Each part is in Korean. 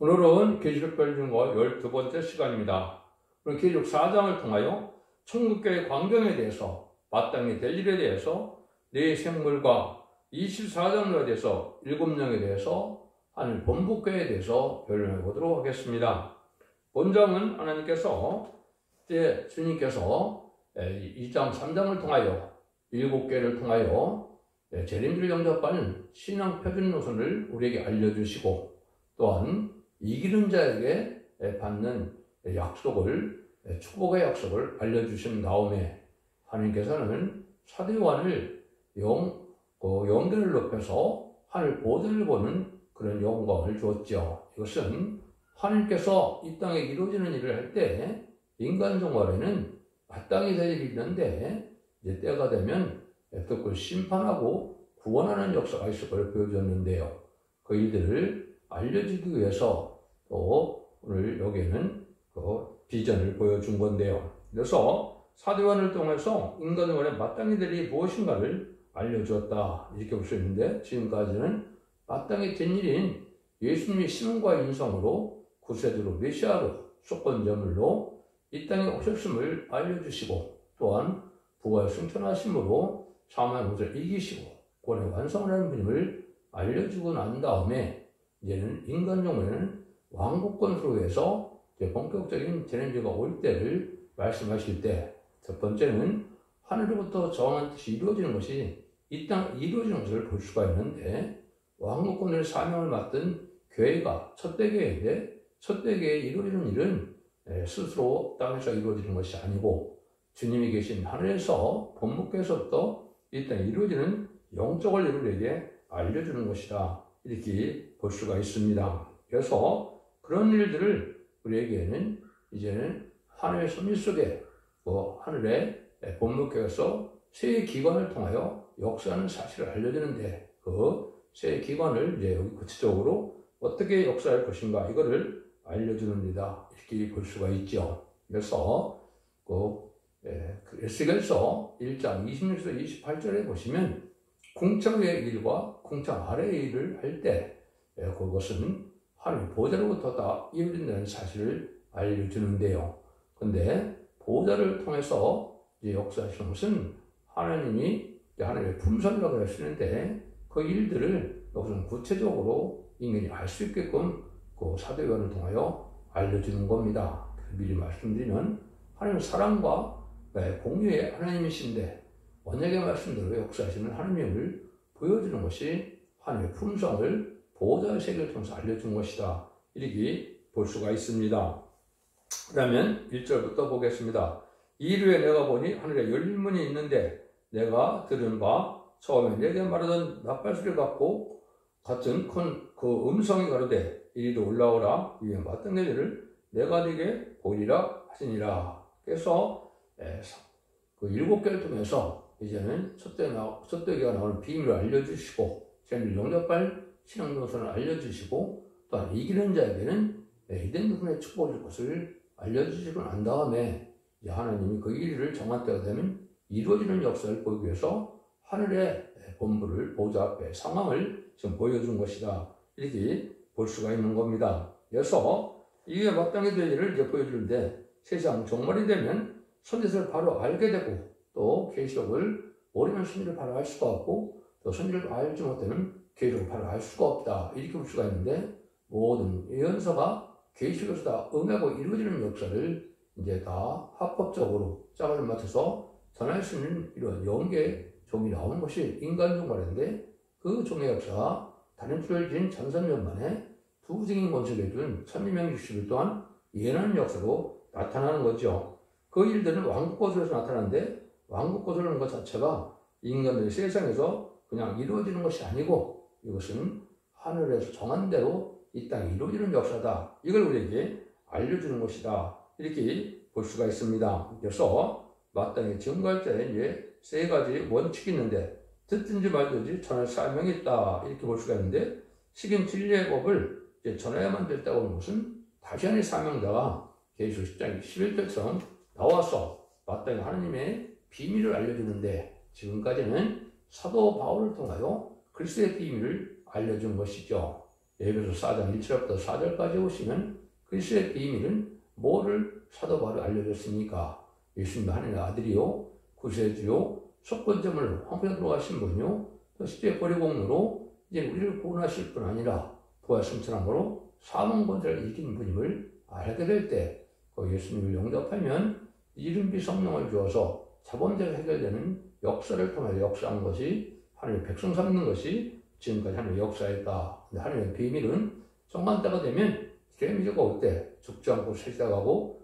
오늘은 계시록 별중거 12번째 시간입니다. 오늘 계시록 4장을 통하여 천국교회 광경에 대해서, 마땅히 될 일에 대해서, 네 생물과 24장로에 대해서, 7명에 대해서, 하늘 본부교회에 대해서 변론해 보도록 하겠습니다. 본장은 하나님께서 주님께서 2장, 3장을 통하여 7개를 통하여 재림주를 영접하는 신앙 표준 노선을 우리에게 알려주시고, 또한 이기는 자에게 받는 약속을, 축복의 약속을 알려주신 다음에 하나님께서는 사도 요한을 영계를 높여서 하늘 보좌를 보는 그런 영광을 주었죠. 이것은 하나님께서 이 땅에 이루어지는 일을 할 때 인간 생활에는 마땅히 될 일이 있는데, 이제 때가 되면 그걸 심판하고 구원하는 역사가 있을 것을 보여줬는데요. 그 일들을 알려주기 위해서 또 오늘 여기에는 그 비전을 보여준 건데요. 그래서 사도 요한을 통해서 인간 생활에 마땅히 될 일이 무엇인가를 알려주었다, 이렇게 볼 수 있는데, 지금까지는 마땅히 된 일인 예수님의 신원과 인성으로 구세주로 메시아로 속건제물로 이 땅에 오셨음을 알려주시고, 또한 부활 승천하심으로 사망의 것을 이기시고 구원의 완성을 하는 분임을 알려주고 난 다음에, 이제는 인간 영혼에는 왕국권으로 해서 본격적인 재림주가 올 때를 말씀하실 때, 첫 번째는 하늘로부터 정한 뜻이 이루어지는 것이 이 땅에 이루어지는 것을 볼 수가 있는데, 왕국권의 사명을 맡은 교회가 첫대 교회인데, 첫대 교회에 이루어지는 일은 스스로 땅에서 이루어지는 것이 아니고 주님이 계신 하늘에서 본부께서부터 이 땅에 이루어지는 영적을 이루에게 알려주는 것이다, 이렇게 볼 수가 있습니다. 그래서 그런 일들을 우리에게는 이제는 하늘의 섭리 속에 하늘의 본부께서 세 기관을 통하여 역사하는 사실을 알려주는데, 그 세 기관을 이제 여기 구체적으로 어떻게 역사할 것인가, 이거를 알려주는 일이다, 이렇게 볼 수가 있죠. 그래서 에스겔서 1장 26에서 28절에 보시면 궁창 위의 일과 궁창 아래의 일을 할 때 그것은 하나님 보좌로부터 다 이루어진다는 사실을 알려주는데요. 근데 보좌를 통해서 이제 역사하시는 것은 하나님이 하나님의 품성이라고 할 수 있는데, 그 일들을 여기서는 구체적으로 인간이 알 수 있게끔 그 사도 요한을 통하여 알려주는 겁니다. 미리 말씀드리면 하나님은 사랑과 공유의 하나님이신데, 언약의 말씀대로 역사하시는 하나님을 보여주는 것이 하나님의 품성을 보호자의 세계를 통해서 알려준 것이다, 이렇게 볼 수가 있습니다. 그러면 1절부터 보겠습니다. 이르에 내가 보니 하늘에 열린 문이 있는데, 내가 들은 바 처음에 내게 말하던 나팔소리 같은 큰 그 음성이 가로되 이리로 올라오라, 위에 맡은 일을 내가 네게 보이리라 하시니라. 그래서 그 7개를 통해서 이제는 첫대기가 나오는 비밀을 알려주시고, 재미를 영접할 신앙 노선을 알려주시고, 또한 이기는 자에게는 이된 부분의 축복을 줄 것을 알려주시고 난 다음에, 이제 하나님이 그 일을 정한 때가 되면 이루어지는 역사를 보이기 위해서 하늘의 본부를, 보좌 앞에 상황을 지금 보여준 것이다, 이렇게 볼 수가 있는 겁니다. 그래서 이에 마땅히 될 일을 이제 보여주는데, 세상 종말이 되면 선지서를 바로 알게 되고, 또 계시록을 모르면 선지를 바로 알 수가 없고, 또 선지를 알지 못하면 계시록을 바로 알 수가 없다, 이렇게 볼 수가 있는데, 모든 예언서가 계시록에서 다 응하고 이루어지는 역사를 이제 다 합법적으로 짝을 맞춰서 전할 수 있는 이런 영계 종이 나오는 것이 인간 종말인데, 그 종의 역사가 다른 줄을 진 천선년 만에 두부생인 건설해 준 1260일 동안 예언하는 역사로 나타나는 거죠. 그 일들은 왕국거술에서 나타나는데, 왕국거술하는 것 자체가 인간들이 세상에서 그냥 이루어지는 것이 아니고, 이것은 하늘에서 정한 대로 이 땅에 이루어지는 역사다, 이걸 우리에게 알려주는 것이다, 이렇게 볼 수가 있습니다. 그래서 마땅히 증거할 때 이제 세 가지 원칙이 있는데, 듣든지 말든지 전할 사명이 있다, 이렇게 볼 수가 있는데, 식인 진리의 법을 이제 전해야만 됐다고 하는 것은 다시 한의 사명자가 계시록 10장 11절처럼 나와서 마땅히 하나님의 비밀을 알려주는데, 지금까지는 사도 바울을 통하여 그리스도의 비밀을 알려준 것이죠. 에베소 4장 1절부터 4절까지 보시면 그리스도의 비밀은 뭐를 사도 바울이 알려줬습니까? 예수님도 하나님의 아들이요 구세주요 속건점을 황폐에 들어가신 분이요 또 십자의 보리공로로 이제 우리를 구원하실 뿐 아니라 부활 승천함으로 사망 권세를 이긴 분임을 알게 될 때 그 예수님을 영접하면 이른비 성령을 주어서 자본제가 해결되는 역사를 통해 역사한 것이 하나님의 백성 삼는 것이 지금까지 하나님의 역사였다. 근데 하나님의 비밀은 정한 때가 되면 재미가 올 때 죽지 않고 세시다가고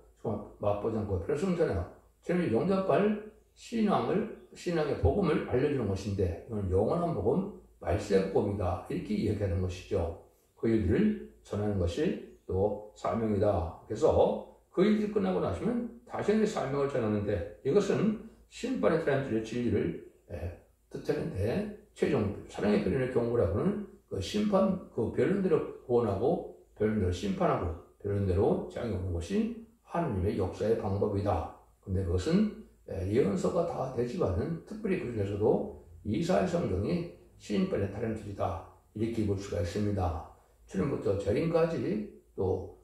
맛보지 않고 별승전에 재미 영접할 신앙의 복음을 알려주는 것인데 이건 영원한 복음, 말세의 복음이다. 이렇게 이야기하는 것이죠. 그 일들을 전하는 것이 또 사명이다. 그래서 그 일이 끝나고 나시면 다시 사명을 전하는데 이것은 심판의 사람들의 진리를 뜻하는데 최종 사랑의 변론의 경고라고는 그 심판, 그 변론대로 구원하고 변론대로 심판하고 변론대로 재앙이 오는 것이 하나님의 역사의 방법이다. 근데 그것은 예언서가 다 되지만은 특별히 그 중에서도 이사야 성경이 심판의 타령들이다. 이렇게 볼 수가 있습니다. 출애굽부터 절임까지 또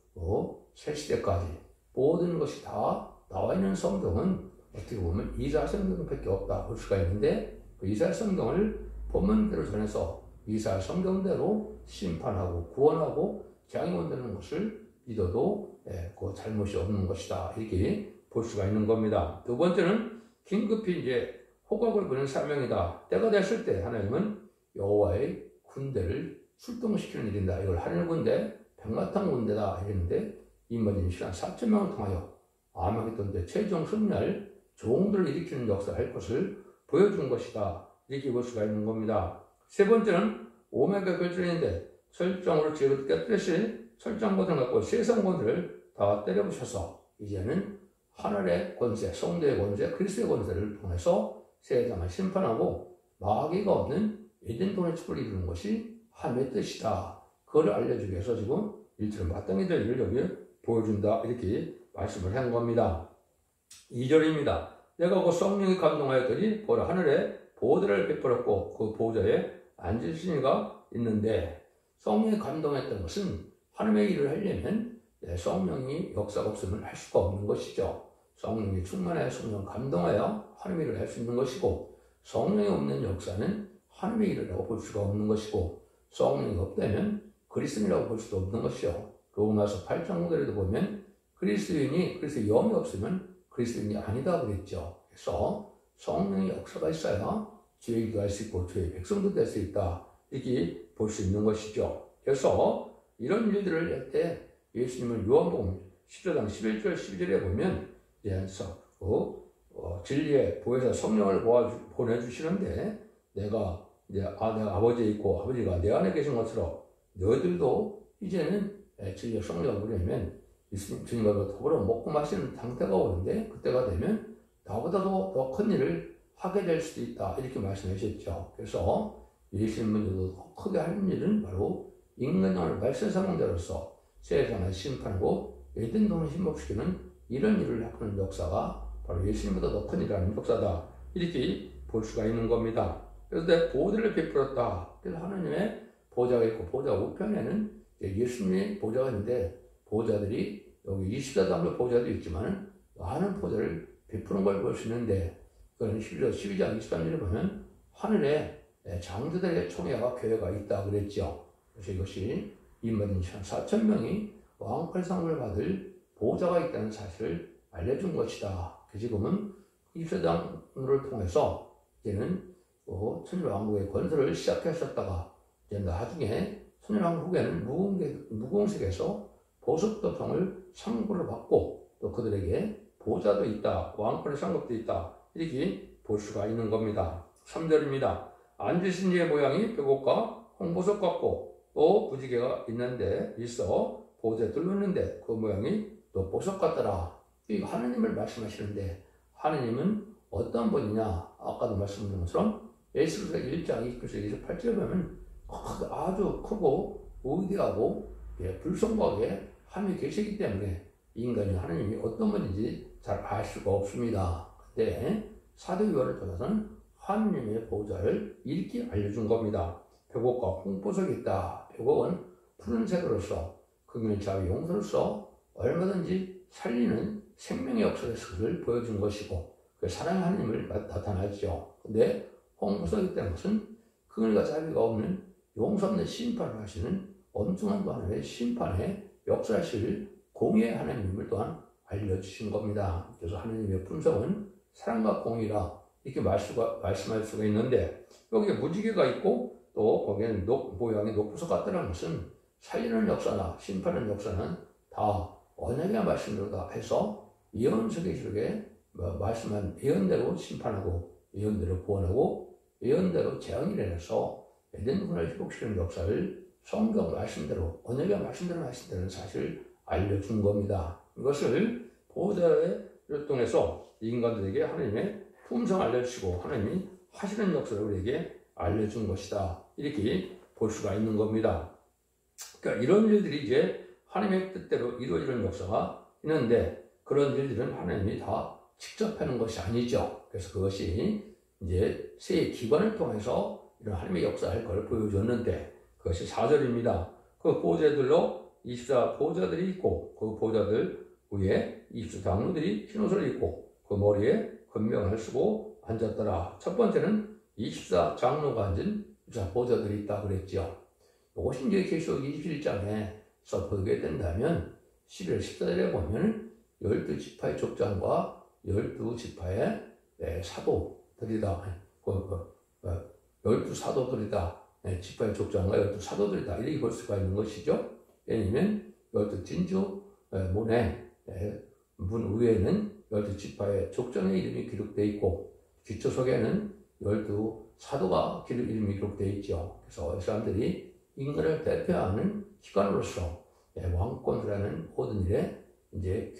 새시대까지 모든 것이 다 나와 있는 성경은 어떻게 보면 이사야 성경밖에 없다 볼 수가 있는데 그 이사야 성경을 본문대로 전해서 이사야 성경대로 심판하고 구원하고 재앙이 온다는 것을 믿어도 그 잘못이 없는 것이다 이렇게 볼 수가 있는 겁니다. 두 번째는 긴급히 이제 호각을 부는 사명이다. 때가 됐을 때 하나님은 여호와의 군대를 출동시키는 일이다. 이걸 하늘 군대, 백마탄 군대다 이랬는데 인마진 시간 4,000명을 통하여 아마겟돈 때 최종 승리할 종들을 일으키는 역사를 할 것을 보여준 것이다. 이렇게 볼 수가 있는 겁니다. 세 번째는 오메가 결전인데 설정으로 제거 깨뜨렸을 설정권을 갖고 세상권을 다 때려부셔서 이제는 하늘의 권세, 성도의 권세, 그리스도의 권세를 통해서 세상을 심판하고 마귀가 없는 에덴동의 축을 이루는 것이 하나님의 뜻이다. 그걸 알려주기 위해서 지금 일처럼 마땅히 될 일을 여기 보여준다. 이렇게 말씀을 한 겁니다. 2절입니다. 내가 그 성령이 감동하였더니 보라 하늘에 보호자를 베풀었고 그 보호자에 앉으신 이가 있는데 성령이 감동했던 것은 하나님의 일을 하려면 성령이 역사가 없으면 할 수가 없는 것이죠. 성령이 충만하여 성령 감동하여 하나님의 일을 할 수 있는 것이고 성령이 없는 역사는 하나님의 일이라고 볼 수가 없는 것이고 성령이 없다면 그리스도인이라고 볼 수도 없는 것이죠. 로마서 8장 9절에도 보면 그리스도인이 그리스도의 영이 없으면 그리스도인이 아니다 그랬죠. 그래서 성령의 역사가 있어야 주의 기도할 수 있고 주의 백성도 될 수 있다. 이렇게 볼 수 있는 것이죠. 그래서 이런 일들을 할 때 예수님은 요한복음 10장 11절 12절에 보면 진리의 보혜사 성령을 보내주시는데 내가 아버지에 있고 아버지가 내 안에 계신 것처럼 너희들도 이제는 진리의 성령을 보내면 주님과 더불어 먹고 마시는 상태가 오는데 그때가 되면 나보다도 더 큰 일을 하게 될 수도 있다. 이렇게 말씀하셨죠. 그래서 예수님은 더 크게 하는 일은 바로 인간을 말세사명자로서 세상을 심판하고 에덴동을 힘복시키는 이런 일을 하는 역사가 바로 예수님보다 더 큰 일이라는 역사다. 이렇게 볼 수가 있는 겁니다. 그래서 내 보호자를 베풀었다. 그래서 하나님의 보호자가 있고 보호자 우편에는 예수님의 보호자가 있는데 보호자들이 여기 24장의 보호자도 있지만 많은 보호자를 베푸는 걸 볼 수 있는데 그건 12장 23절에 보면 하늘에 장자들의 총회와 교회가 있다 그랬죠. 그래서 이것이 인마진 4,000명이 왕팔상을 받을 보호자가 있다는 사실을 알려준 것이다. 지금은 24장을 통해서 이제는 천일왕국의 건설을 시작하셨다가 이제 나중에 천일왕국 후에는 무공색에서 보석도성을 상부를 받고 또 그들에게 보호자도 있다. 왕권의 상급도 있다. 이렇게 볼 수가 있는 겁니다. 3절입니다. 앉으신 이의 모양이 뼈곡과 홍보석 같고 또 부지개가 있어 보호자에 둘렀는데 그 모양이 또 보석 같더라. 이거 하느님을 말씀하시는데 하느님은 어떤 분이냐? 아까도 말씀드린 것처럼 에스겔서 1장 28절에 보면 아주 크고 위대하고 불성하게 하나님이 계시기 때문에 인간이 하나님이 어떤 분인지 잘 알 수가 없습니다. 근데 사도 요한을 통해서는 하나님의 보호자를 이렇게 알려준 겁니다. 벽옥과 홍보석이 있다. 벽옥은 푸른색으로서 극렬 자비 용서로서 얼마든지 살리는 생명의 역사를 보여준 것이고 그 사랑의 하나님을 나타나죠. 근데 홍보석이 있다는 것은 극렬과 자비가 없는 용서 없는 심판을 하시는 엄중한 또 하나의 심판의 역사실 공의의 하나님을 또한 알려주신 겁니다. 그래서 하나님의 품성은 사랑과 공의라 이렇게 말씀할 수가 있는데 여기에 무지개가 있고 또 거기에는 모양이 녹부석 같다는 것은 살리는 역사나 심판하는 역사는 다 언약의 말씀대로 다 해서 예언석의 기록에 말씀한 예언대로 심판하고 예언대로 구원하고 예언대로 재앙이 내려서 에덴 군을 회복시키는 역사를 성경 말씀대로 언약의 말씀대로 하신다는 사실을 알려준 겁니다. 이것을 보호자의 통해서 인간들에게 하나님의 품성을 알려주시고 하나님이 하시는 역사를 우리에게 알려준 것이다. 이렇게 볼 수가 있는 겁니다. 그러니까 이런 일들이 이제 하나님의 뜻대로 이루어지는 역사가 있는데 그런 일들은 하나님이 다 직접 하는 것이 아니죠. 그래서 그것이 이제 세 기관을 통해서 이런 하나님의 역사할 걸 보여줬는데 그것이 4절입니다. 그 보호자들로 24 보호자들이 있고 그 보호자들 위에 24 장로들이 흰 옷을 입고 그 머리에 금명을 쓰고 앉았더라. 첫 번째는 24 장로가 앉은 24 보호자들이 있다 그랬죠. 이것이 이제 계시록 21장에서 보게 된다면 11월 14절에 보면 12지파의 족장과 12지파의 사도들이다. 12사도들이다. 지파의 족장과 12사도들이다. 이렇게 볼 수가 있는 것이죠. 왜냐하면 12진주 문에 문 위에는 12지파의 족장의 이름이 기록되어 있고 기초석에는 12사도가 이름이 기록되어 있죠. 그래서 이 사람들이 인간을 대표하는 기관으로서 왕권이라는 모든 일에 이제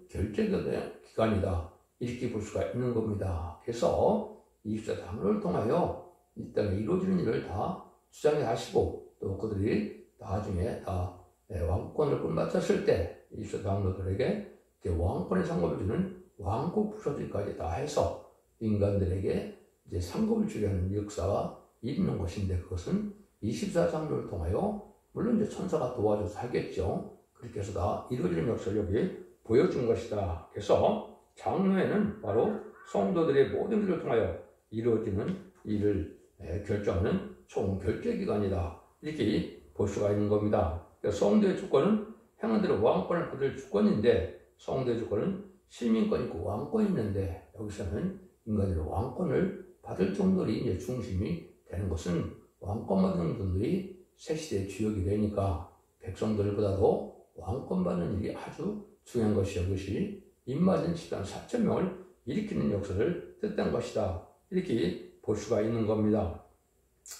결제기관이다. 이렇게 볼 수가 있는 겁니다. 그래서 24장로를 통하여 이 땅에 이루어지는 일을 다 주장해 하시고 또 그들이 나중에 다 왕권을 끝마쳤을 때 24장로들에게 왕권의 상급을 주는 왕국 부서지까지 다 해서 인간들에게 이제 상급을 주게 하는 역사가 있는 것인데 그것은 24장로를 통하여 물론 이제 천사가 도와줘서 하겠죠. 그렇게 해서 다 이루어지는 역사를 여기 보여준 것이다. 그래서 장로에는 바로 성도들의 모든 일을 통하여 이루어지는 일을 결정하는 총결제기관이다. 이렇게 볼 수가 있는 겁니다. 그래서 성도의 주권은 행한대로 왕권을 받을 주권인데 성도의 주권은 시민권이 있고 왕권이 있는데 여기서는 인간들의 왕권을 받을 정도로 이제 중심이 되는 것은 왕권 받는 분들이 새 시대의 주역이 되니까 백성들보다도 왕권 받는 일이 아주 중요한 것이요. 그것이 입맞은 집단 4,000명을 일으키는 역사를 뜻한 것이다. 이렇게 볼 수가 있는 겁니다.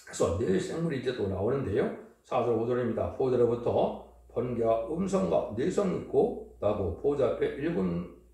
그래서 네 생물이 이제 또 나오는데요. 4절 5절입니다. 보호자로부터 번개와 음성과 내성이 있고 나고 보호자 앞에 7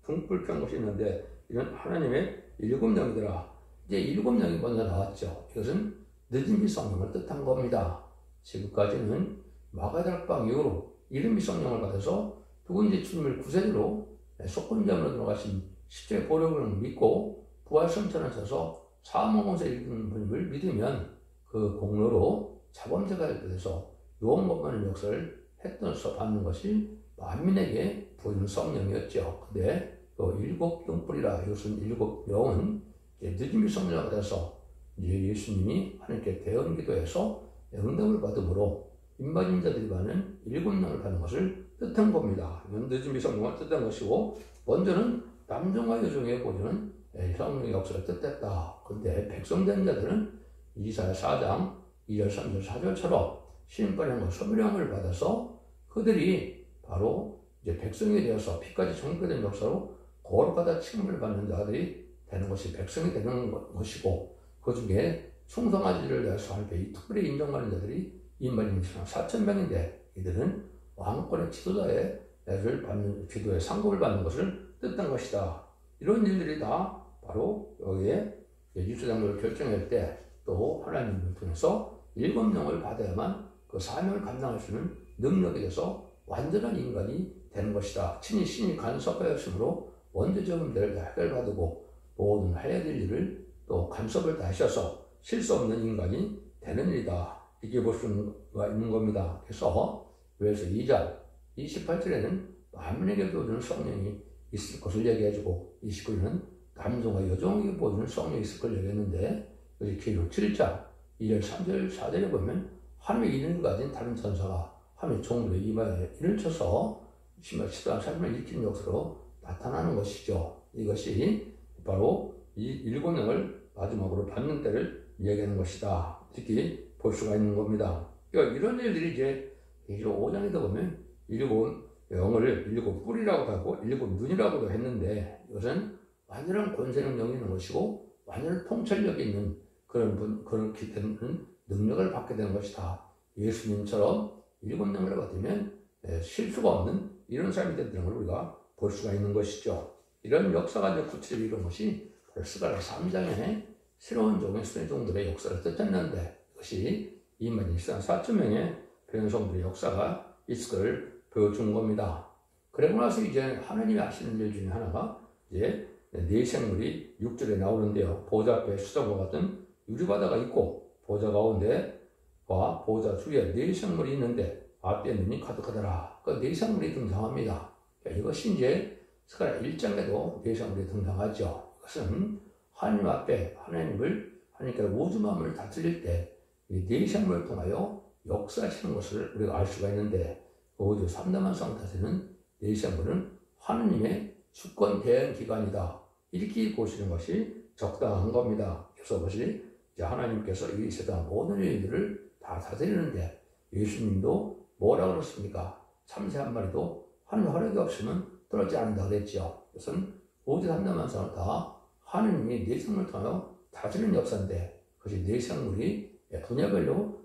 등불 켠 것이 있는데 이건 하나님의 7영이더라. 이제 7영이 먼저 나왔죠. 이것은 늦은비 성령을 뜻한 겁니다. 지금까지는 마가다락방 이후로 이른비 성령을 받아서 누군지 주님을 구세주로 속건자로 들어가신 십자의 보력을 믿고 부활선천을 쳐서 사망공사 이루는 분임을 믿으면 그 공로로 자범죄가 돼서 요원법하는 역사를 했던서 받는 것이 만민에게 부여준 성령이었죠. 근데 또 7등불이라 이것은 7영은 늦은비 성령을 받아서 이제 예수님이 하나님께 대언 기도해서 응답을 받음으로 임맞은 자들이 받는 7영을 받는 것을 뜻한 겁니다. 이건 늦은비 성령을 뜻한 것이고 먼저는 남종과 여종의 보존은 성령의 역사를 뜻했다. 그런데 백성된 자들은 이사야 4장 2절 3절 4절처럼 심판형과 소멸형을 받아서 그들이 바로 이제 백성이 되어서 피까지 정복된 역사로 거룩하다 칭함을 받는 자들이 되는 것이 백성이 되는 것이고 그 중에 충성하지를 위해서 할 때 이 특별히 인정받는 자들이 임마린 4,000명인데 이들은 왕권의 지도자의 애를 받는 기도의 상급을 받는 것을 뜻한 것이다. 이런 일들이 다 바로 여기에 입수장로를 결정할 때 또 하나님을 통해서 7명을 받아야만 그 사명을 감당할 수 있는 능력이 돼서 완전한 인간이 되는 것이다. 친히 신이 간섭하였으므로 원죄적인 문제를 다 해결받고 모든 해야 될 일을 또 간섭을 다 하셔서 실수 없는 인간이 되는 일이다. 이렇게 볼 수가 있는 겁니다. 그래서 그래서 2장 28절에는 만민에게 보여주는 성령이 있을 것을 얘기해주고 29절은 남성과 여종에게 보여주는 성령이 있을 것을 얘기했는데 이렇게 7장 2절 3절 4절에 보면 하나님의 이름을 가진 다른 천사가 하나님의 종들의 이마에 일을 쳐서 십시한 삶을 일으키는 역사로 나타나는 것이죠. 이것이 바로 이 7명을 마지막으로 받는 때를 얘기하는 것이다. 이렇게 볼 수가 있는 겁니다. 그러니까 이런 일들이 이제 5장에도 보면 7영을 7뿔이라고 하고 7눈이라고도 했는데 이것은 완전한 권세능력이 있는 것이고 완전한 통찰력이 있는 그렇게 되는 능력을 받게 되는 것이다. 예수님처럼 7명을 받으면 실수가 없는 이런 삶이 된다는 걸 우리가 볼 수가 있는 것이죠. 이런 역사가 이제 구체적으로 이런 것이 스가랴 3장에 새로운 종의 순회종들의 역사를 뜻했는데 이것이 이만 4,000명의 변성들의 역사가 있을 것을 보여준 겁니다. 그러고 나서 이제 하나님이 하시는 일 중에 하나가 이제 네 생물이 6절에 나오는데요. 보좌 앞에 수정과 같은 유리바다가 있고 보좌 가운데와 보좌 주위에 네 생물이 있는데 앞에 눈이 가득하더라. 그 네 생물이 등장합니다. 이것이 이제 스가랴 1장에도 네 생물이 등장하죠. 이것은 하나님 앞에 하나님께 우주 만물을 다스릴 때 이 네 생물을 통하여 역사하시는 것을 우리가 알 수가 있는데 우주 3대만 성 다스리는 네 생물은 하나님의 주권 대행 기관이다. 이렇게 보시는 것이 적당한 겁니다. 그래서 그것이 이제 하나님께서 이 세상 모든 일들을 다 다스리는데 예수님도 뭐라고 그랬습니까? 참새 한 마리도 하나님 허락이 없으면 떨어지지 않는다 그랬죠. 그것은 우주 3대만 성을 다 하나님이 네 생물을 통하여 다스리는 역사인데 그것이 네 생물이 분야별로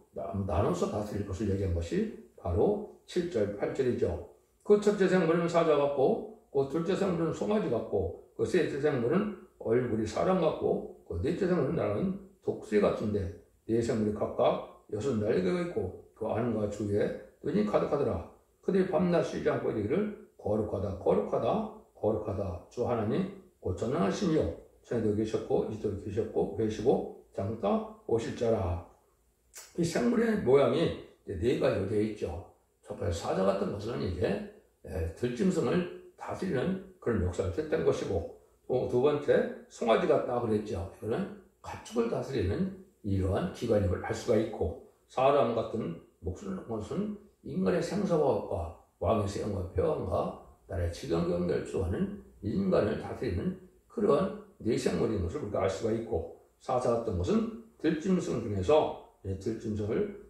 나눠서 다스릴 것을 얘기한 것이 바로 7절, 8절이죠. 그 첫째 생물은 사자 같고, 그 둘째 생물은 송아지 같고, 그 셋째 생물은 얼굴이 사람 같고, 그 넷째 생물은 나는 독수리 같은데, 네 생물이 각각 6날개가 있고, 그 안과 주위에 눈이 가득하더라. 그들이 밤낮 쉬지 않고 이르기를 거룩하다, 거룩하다, 거룩하다. 주 하나님, 곧 전능하시니요. 전에도 계셨고, 이제도 계셨고, 계시고, 장차 오실 자라. 이 생물의 모양이 네 가지로 되어 있죠. 첫 번째 사자 같은 것은 이제 들짐승을 다스리는 그런 역사를 뜻한 것이고 또 두 번째 송아지 같다 그랬죠. 이거는 가축을 다스리는 이러한 기관임을 알 수가 있고 사람 같은 목숨을 것은 인간의 생사와 왕의 세움과 평안과 나라의 지경경을 주하는 인간을 다스리는 그러한 네 생물인 것을 우리가 알 수가 있고 사자 같은 것은 들짐승 중에서 들짐승을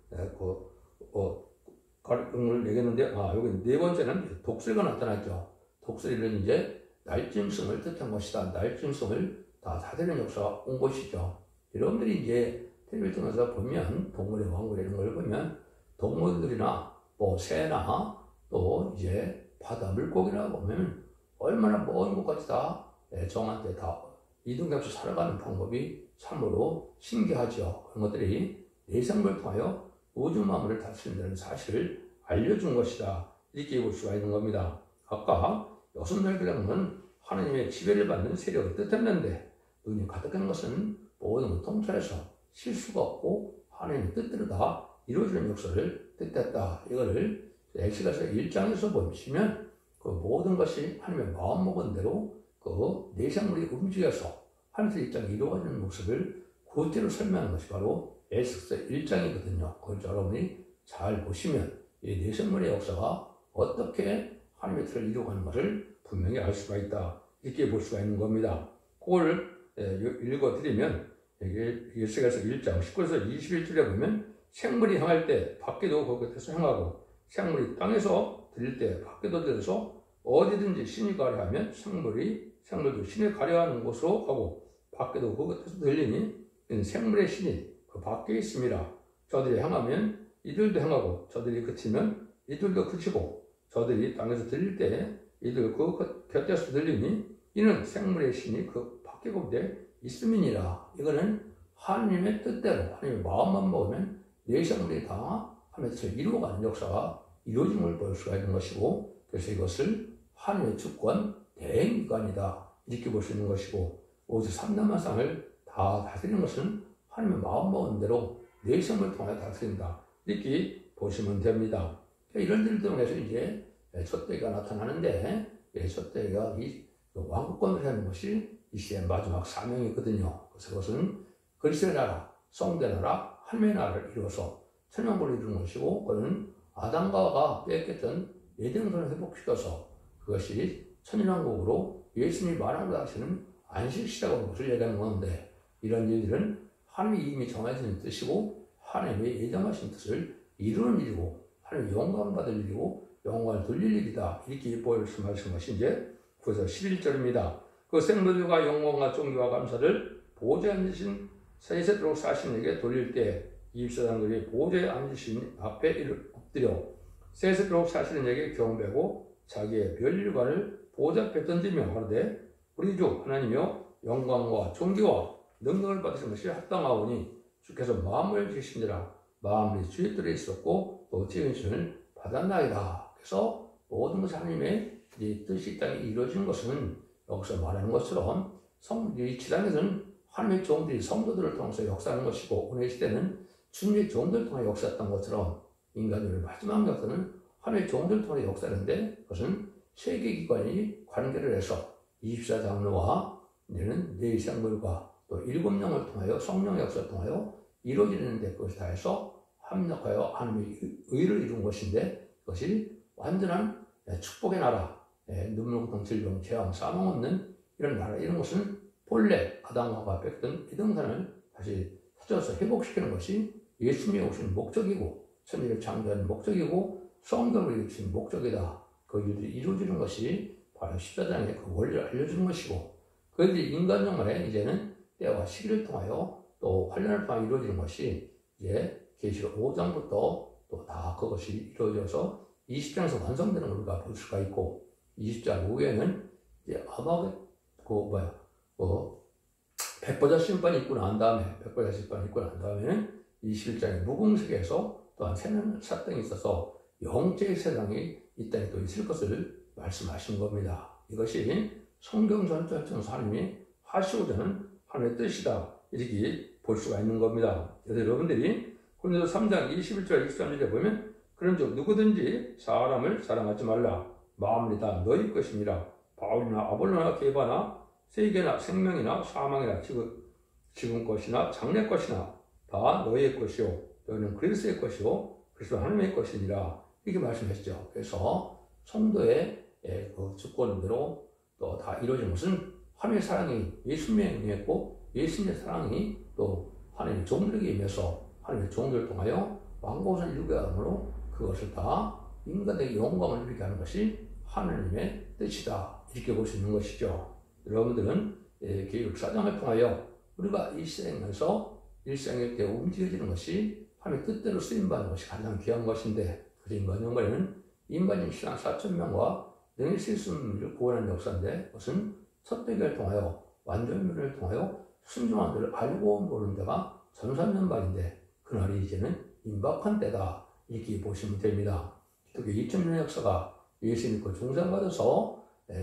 가르침을 내겠는데, 여기 네 번째는 독수리가 나타났죠. 독수리는 이제 날짐승을 뜻한 것이다. 날짐승을 다 다스리는 역사가 온 것이죠. 여러분들이 이제 텔레비를 통해서 보면, 동물의 왕국 이런 걸 보면, 동물들이나 새나 또 이제 바다 물고기나 보면 얼마나 먼 곳까지 다 정한테 다 이동해서 살아가는 방법이 참으로 신기하죠. 그런 것들이 내생물을 통하여 우주 만물을 다스린다는 사실을 알려준 것이다. 이렇게 볼 수가 있는 겁니다. 아까 6날개라는 하나님의 지배를 받는 세력을 뜻했는데 눈이 가득한 것은 모든 걸 통찰해서 실수가 없고 하나님의 뜻대로 다 이루어지는 역사를 뜻했다. 이거를 엑스가서 1장에서 보시면 그 모든 것이 하나님의 마음먹은 대로 그 내생물이 움직여서 하나님의 입장이 이루어지는 모습을 구체로 설명하는 것이 바로 에스겔서 1장이거든요. 그걸 여러분이 잘 보시면 이 내생물의 역사가 어떻게 하나님의 뜻을 이루어가는 것을 분명히 알 수가 있다. 이렇게 볼 수가 있는 겁니다. 그걸 읽어드리면 에스겔서 1장 19에서 21절에 보면 생물이 향할 때 밖에도 거기서 향하고 생물이 땅에서 들릴 때 밖에도 들려서 어디든지 신이 가려하면 생물도 신이 가려하는 곳으로 가고 밖에도 그것에서 들리니 생물의 신이 그 밖에 있습니다. 저들이 향하면 이들도 향하고 저들이 그치면 이들도 그치고 저들이 땅에서 들릴 때 이들 그 곁에서 들리니 이는 생물의 신이 그 밖에 곳에 있음이니라. 이거는 하나님의 뜻대로 하나님의 마음만 먹으면 내 생물이 다 하나님의 뜻을 이루어가는 역사가 이루어짐을 볼 수가 있는 것이고 그래서 이것을 하나님의 주권 대행기관이다. 이렇게 볼 수 있는 것이고 오직 3대만상을 다 다스리는 것은 하나님의 마음먹은 대로 내성을 통하여 다스린다. 이렇게 보시면 됩니다. 이런 일들 통해서 이제 촛대기가 나타나는데, 촛대기가 이 왕국권을 하는 것이 이 시대의 마지막 사명이거든요. 그래서 그것은 그리스도의 나라, 성도의 나라, 하나님의 나라를 이루어서 천년권을 이루는 것이고, 그는 아담과 하와가 뺏겼던 에덴성을 회복시켜서 그것이 천년왕국으로 예수님이 말한 것 하시는 안식시라고 하는 것을 얘기하는 건데, 이런 일들은 하나님이 이미 정하신 뜻이고 하나님의 예정하신 뜻을 이루는 일이고 하나님의 영광을 받을 일이고 영광을 돌릴 일이다. 이렇게 말씀하신 것이 이제 9절 11절입니다. 그 생로들과 영광과 존귀와 감사를 보좌에 앉으신 세세도록 사신에게 돌릴 때 24장들이 보좌에 앉으신 앞에 엎드려 세세도록 사신에게 경배하고 자기의 별일관을 보좌 앞에 던지며 하되 우리 주 하나님이여 영광과 존귀와 능력을 받으신 것이 합당하오니 주께서 마음을 지으신지라 마음이 주의 뜻에 있었고 또 지으심을 받았나이다. 그래서 모든 것이 하나님의 뜻이 이 땅에 이루어진 것은 여기서 말하는 것처럼 이 지상에서는 하나님의 종들이 성도들을 통해서 역사하는 것이고 오늘 시대는 주님의 종들을 통해 역사했던 것처럼 인간들의 마지막 역사는 하나님의 종들을 통해 역사하는데 그것은 세계기관이 관계를 해서 24장로와 이제는 내생물과 또 7영을 통하여 성령 역사를 통하여 이루어지는데 그것을 다해서 합력하여 하나님의 의를 이룬 것인데 그것이 완전한 축복의 나라, 눈물, 고통, 질병, 재앙, 사망 없는 이런 나라, 이런 것은 본래 아담과 뺏던 이등산을 다시 찾아서 회복시키는 것이 예수님이 오신 목적이고 천지를 창조하는 목적이고 성경을 이루신 목적이다. 그 일들이 이루어지는 것이 바로 14장의 그 원리를 알려주는 것이고 그들이 인간정말에 이제는 때와 시기를 통하여 또 환란을 통하여 이루어지는 것이 이제 계시록 5장부터 또 다 그것이 이루어져서 20장에서 완성되는 걸 우리가 볼 수가 있고 20장 후에는 이제 아마 백보자 심판이 있고 난 다음에 백보자 심판이 있고 난 다음에는 21장의 무궁세계에서 또한 새는 사탕이 있어서 영적의 세상이 이 땅에 또 있을 것을 말씀하신 겁니다. 이것이 성경 전체에서 하나님이 하시고자 하는 하나님의 뜻이다. 이렇게 볼 수가 있는 겁니다. 그래서 여러분들이 고린도서 3장 21절 23절에 보면 그런즉 누구든지 사람을 사랑하지 말라. 마음이 다 너희 것이니라. 바울이나 아볼로나 게바나 세계나 생명이나 사망이나 지금 것이나 장래 것이나 다 너희의 것이요 너희는 그리스도의 것이요 그리스도 하나님의 것이니라. 이렇게 말씀하시죠. 그래서 성도의 그 주권대로 또 다 이루어진 것은 하나님의 사랑이 예수님에 임했고 예수님의 사랑이 또 하나님의 종들에게 임해서 하나님의 종들을 통하여 왕국을 이루게 하므로 그것을 다 인간에게 영광을 누리게 하는 것이 하나님의 뜻이다. 이렇게 볼 수 있는 것이죠. 여러분들은 계율사장을 통하여 우리가 이 세상에서 일상에 움직여지는 것이 하나님의 뜻대로 쓰임받는 것이 가장 귀한 것인데 그 인간정말에는 인간인 신앙 4,000명과 능히 실수를 구원하는 역사인데 그것은 섭대기를 통하여 완전면을 통하여 순종한 들을 알고 모르는 데가 전산년반인데 그날이 이제는 임박한 때다. 이렇게 보시면 됩니다. 특히 2000년 역사가 예수 믿고 중생받아서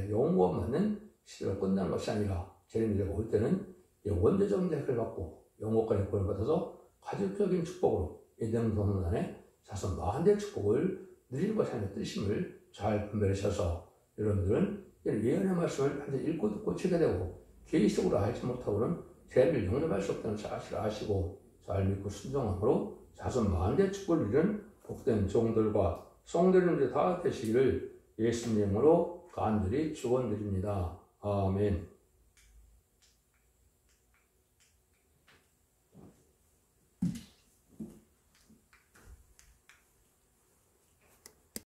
영원 맞는 시대가 끝나는 것이 아니라 재림제가 올 때는 원죄적 대를 받고 영원까지 구원을 받아서 가족적인 축복으로 에덴동 안에 자손 만대의 축복을 누리는 것이 하나님의 뜻임을 잘 분별하셔서 여러분들은 예언의 말씀을 한번 읽고 듣고 치게 되고 개인적으로 알지 못하고는 죄를 용납할 수 없다는 사실을 아시고 잘 믿고 순종함으로 자손 만대의 축복을 누리는 복된 종들과 성도님들 다 되시기를 예수님 이름으로 간절히 축원드립니다. 아멘.